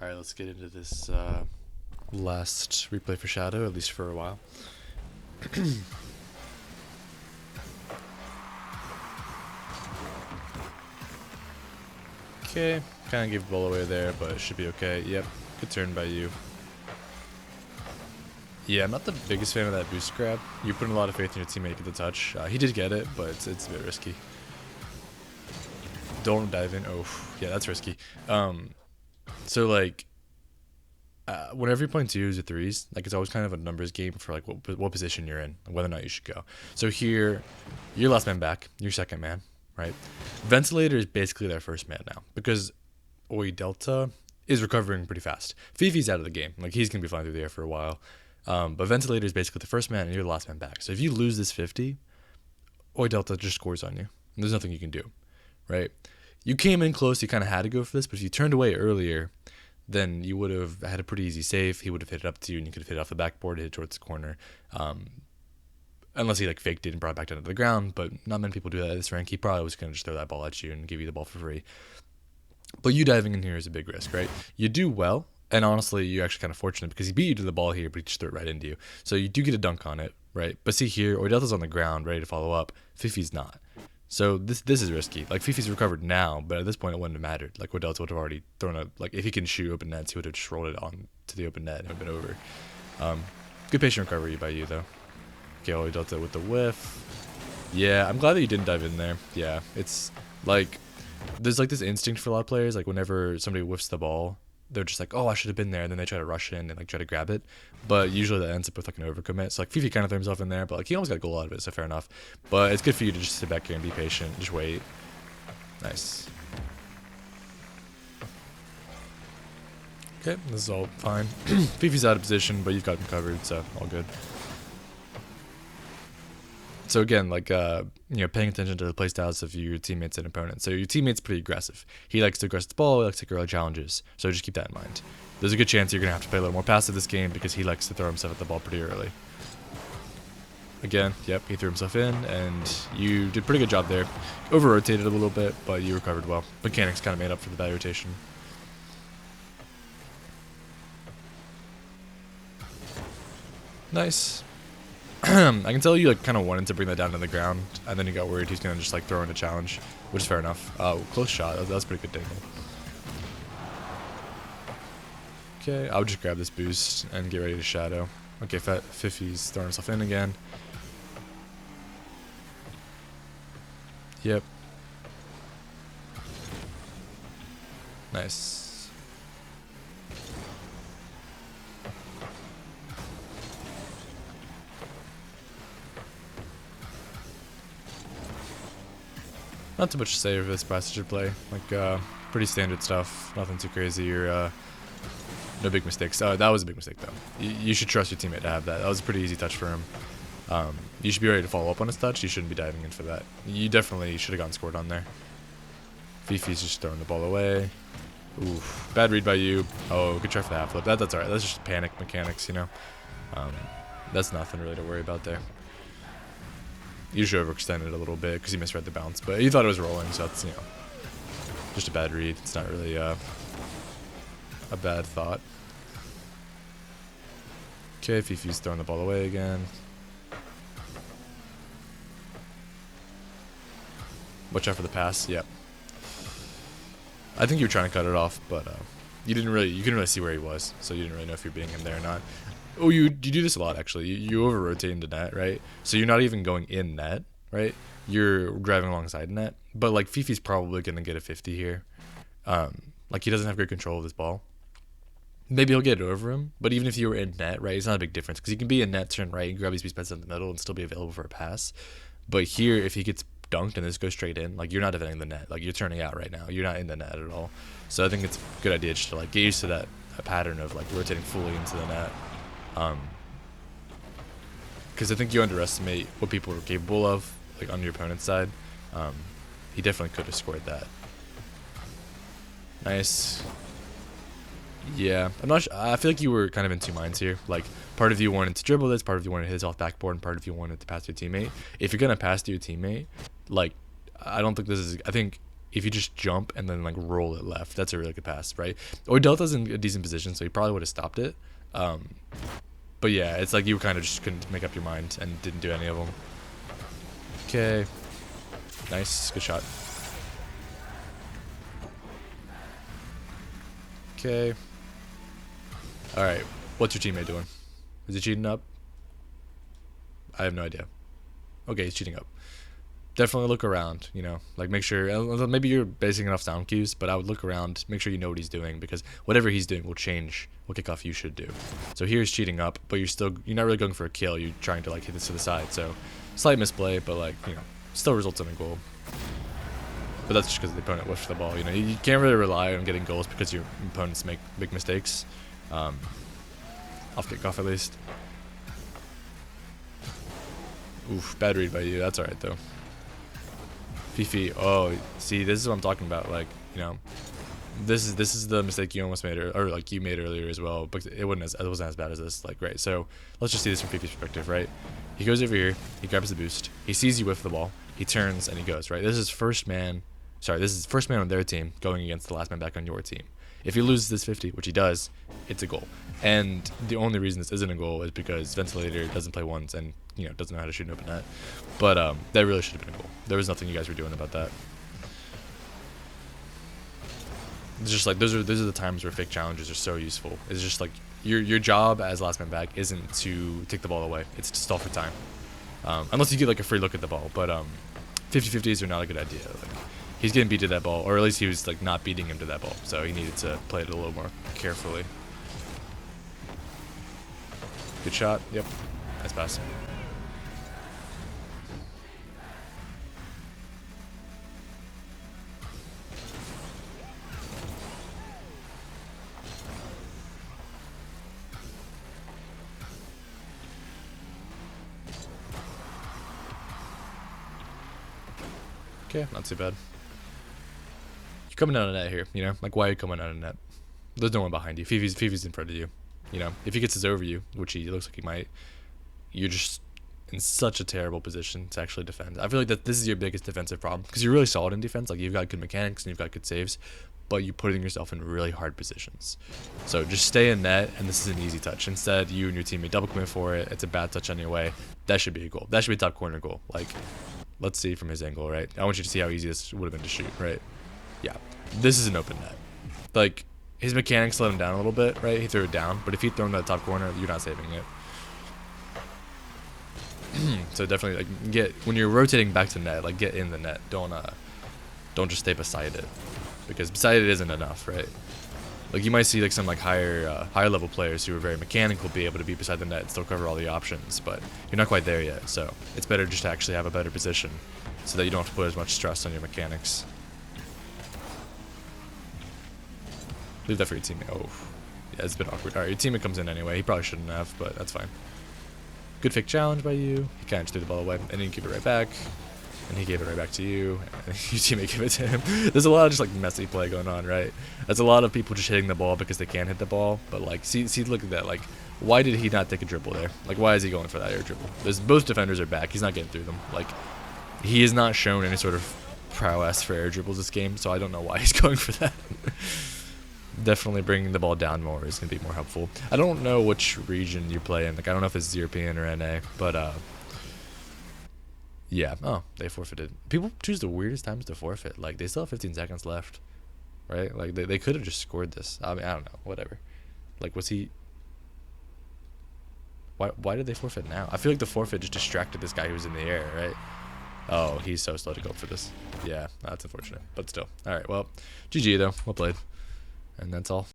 Alright, let's get into this last replay for Shadow, at least for a while. Okay, kind of gave the ball away there, but it should be okay. Yep, good turn by you. Yeah, I'm not the biggest fan of that boost grab. You put a lot of faith in your teammate to get the touch. He did get it, but it's a bit risky. Don't dive in. Oh, yeah, that's risky. So like, whenever you're playing twos or threes, like it's always kind of a numbers game for like what position you're in, whether or not you should go. So here, you're last man back, you're second man, right? Ventilator is basically their first man now because Oi Delta is recovering pretty fast. Fifi's out of the game, like he's gonna be flying through the air for a while. But Ventilator is basically the first man, and you're the last man back. So if you lose this 50, Oi Delta just scores on you. And there's nothing you can do, right? You came in close, you kind of had to go for this, but if you turned away earlier, then you would have had a pretty easy save. He would have hit it up to you, and you could have hit it off the backboard, hit it towards the corner. Unless he like faked it and brought it back down to the ground, but not many people do that at this rank. He probably was going to just throw that ball at you and give you the ball for free. But you diving in here is a big risk, right? You do well, and honestly, you're actually kind of fortunate because he beat you to the ball here, but he just threw it right into you. So you do get a dunk on it, right? But see here, Delta's on the ground, ready to follow up. Fifi's not. So this is risky. Like Fifi's recovered now, but at this point it wouldn't have mattered. Like Delta would have already thrown a like if he can shoot open nets, he would have just rolled it on to the open net and it would have been over. Good patient recovery by you though. Okay, Delta with the whiff. Yeah, I'm glad that you didn't dive in there. Yeah, it's like there's like this instinct for a lot of players. Like whenever somebody whiffs the ball, they're just like, oh, I should have been there, and then they try to rush in and like try to grab it. But usually that ends up with like an overcommit. So like Fifi kind of threw himself in there, but like he almost got a goal out of it, so fair enough. But it's good for you to just sit back here and be patient, just wait. Nice. Okay, this is all fine. Fifi's out of position, but you've got him covered, so all good. So again, like paying attention to the playstyles of your teammates and opponents. So your teammate's pretty aggressive. He likes to aggress the ball. He likes to take early challenges. So just keep that in mind. There's a good chance you're gonna have to play a little more passive this game because he likes to throw himself at the ball pretty early. Again, yep, he threw himself in, and you did a pretty good job there. Over-rotated a little bit, but you recovered well. Mechanics kind of made up for the bad rotation. Nice. I can tell you like kind of wanted to bring that down to the ground, and then you got worried he's gonna just like throw in a challenge, which is fair enough. Close shot. That was a pretty good angle. Okay, I would just grab this boost and get ready to shadow. Okay, Fifi's throwing himself in again. Yep. Nice. Not too much to say for this passage play. Like, pretty standard stuff. Nothing too crazy or, no big mistakes. That was a big mistake, though. You should trust your teammate to have that. That was a pretty easy touch for him. You should be ready to follow up on his touch. You shouldn't be diving in for that. You definitely should have gotten scored on there. Fifi's just throwing the ball away. Oof. Bad read by you. Oh, good try for the half flip. That's alright. That's just panic mechanics, you know? That's nothing really to worry about there. You should have overextended a little bit because you misread the bounce, but you thought it was rolling, so that's, just a bad read. It's not really a bad thought. Okay, Fifi's throwing the ball away again. Watch out for the pass. Yep. I think you were trying to cut it off, but you couldn't really see where he was, so you didn't really know if you're beating him there or not. Oh, you do this a lot, actually. You over-rotate into net, right? So you're not even going in net, right? You're driving alongside net. But, like, Fifi's probably going to get a 50 here. Like, he doesn't have great control of this ball. Maybe he'll get it over him. But even if you were in net, right, it's not a big difference. Because you can be in net, turn right, and grab these speed in the middle and still be available for a pass. But here, if he gets dunked and this goes straight in, like, you're not defending the net. Like, you're turning out right now. You're not in the net at all. So I think it's a good idea just to, like, get used to that pattern of, like, rotating fully into the net. Because I think you underestimate what people are capable of, like on your opponent's side. He definitely could have scored that. Nice. Yeah, I'm not sure. I feel like you were kind of in two minds here. Like, part of you wanted to dribble this, part of you wanted to hit this off backboard, and part of you wanted to pass to your teammate. If you're gonna pass to your teammate, like, I don't think this is. I think if you just jump and then like roll it left, that's a really good pass, right? Or Delta's in a decent position, so he probably would have stopped it. But yeah, it's like you kind of just couldn't make up your mind and didn't do any of them. Okay. Nice. Good shot. Okay. Alright. What's your teammate doing? Is he cheating up? I have no idea. Okay, he's cheating up. Definitely look around, you know, like make sure, maybe you're basing it off sound cues, but I would look around, make sure you know what he's doing, because whatever he's doing will change what kickoff you should do. So here's cheating up, but you're not really going for a kill, you're trying to like hit this to the side, so slight misplay, but like, you know, still results in a goal. But that's just because the opponent whiffed the ball, you know, you can't really rely on getting goals because your opponents make big mistakes, off kickoff at least. Oof, bad read by you, that's alright though. Fifi, oh, see, this is what I'm talking about. Like, you know, this is the mistake you almost made, or like you made earlier as well. But it wasn't as bad as this. Like, right. So let's just see this from Fifi's perspective, right? He goes over here, he grabs the boost, he sees you whiff the ball, he turns and he goes, right. This is first man on their team going against the last man back on your team. If he loses this 50, which he does, it's a goal. And the only reason this isn't a goal is because Ventilator doesn't play once and, you know, doesn't know how to shoot an open net. But that really should have been a goal. There was nothing you guys were doing about that. It's just like those are the times where fake challenges are so useful. It's just like your job as last man back isn't to take the ball away. It's to stall for time. Unless you get like a free look at the ball. But 50-50s are not a good idea. Like, he's getting beat to that ball, or at least he was like not beating him to that ball, so he needed to play it a little more carefully. Good shot. Yep. Nice pass. Okay, not too bad. You're coming out of net here, you know? Like, why are you coming out of net? There's no one behind you. Fifi's in front of you. You know, if he gets this over you, which he looks like he might, you're just in such a terrible position to actually defend. I feel like that this is your biggest defensive problem, because you're really solid in defense. Like, you've got good mechanics and you've got good saves, but you're putting yourself in really hard positions. So just stay in net, and this is an easy touch. Instead, you and your teammate double commit for it. It's a bad touch anyway. That should be a goal. That should be a top corner goal. Like, let's see from his angle, right? I want you to see how easy this would have been to shoot, right? Yeah, this is an open net. Like, his mechanics let him down a little bit, right? He threw it down, but if he'd thrown that top corner, you're not saving it. So definitely, like, when you're rotating back to net, like, get in the net. Don't just stay beside it, because beside it isn't enough, right? Like, you might see like some like higher level players who are very mechanical be able to be beside the net and still cover all the options, but you're not quite there yet. So it's better just to actually have a better position, so that you don't have to put as much stress on your mechanics. Leave that for your teammate. Oh, yeah, it's a bit awkward. All right, your teammate comes in anyway. He probably shouldn't have, but that's fine. Good fake challenge by you. He kind of just threw the ball away, and then you give it right back. And he gave it right back to you, and your teammate gave it to him. There's a lot of just like messy play going on, right? There's a lot of people just hitting the ball because they can't hit the ball, but like, see, look at that. Like, why did he not take a dribble there? Like, why is he going for that air dribble? Both defenders are back. He's not getting through them. Like, he has not shown any sort of prowess for air dribbles this game, so I don't know why he's going for that. Definitely bringing the ball down more is going to be more helpful. I don't know which region you play in. Like, I don't know if it's European or NA, but yeah. Oh, they forfeited. People choose the weirdest times to forfeit. Like, they still have 15 seconds left, right? Like, they could have just scored this. I mean, I don't know. Whatever. Like, was he... Why did they forfeit now? I feel like the forfeit just distracted this guy who was in the air, right? Oh, he's so slow to go for this. Yeah, that's unfortunate. But still. All right, well, GG, though. Well played. And that's all.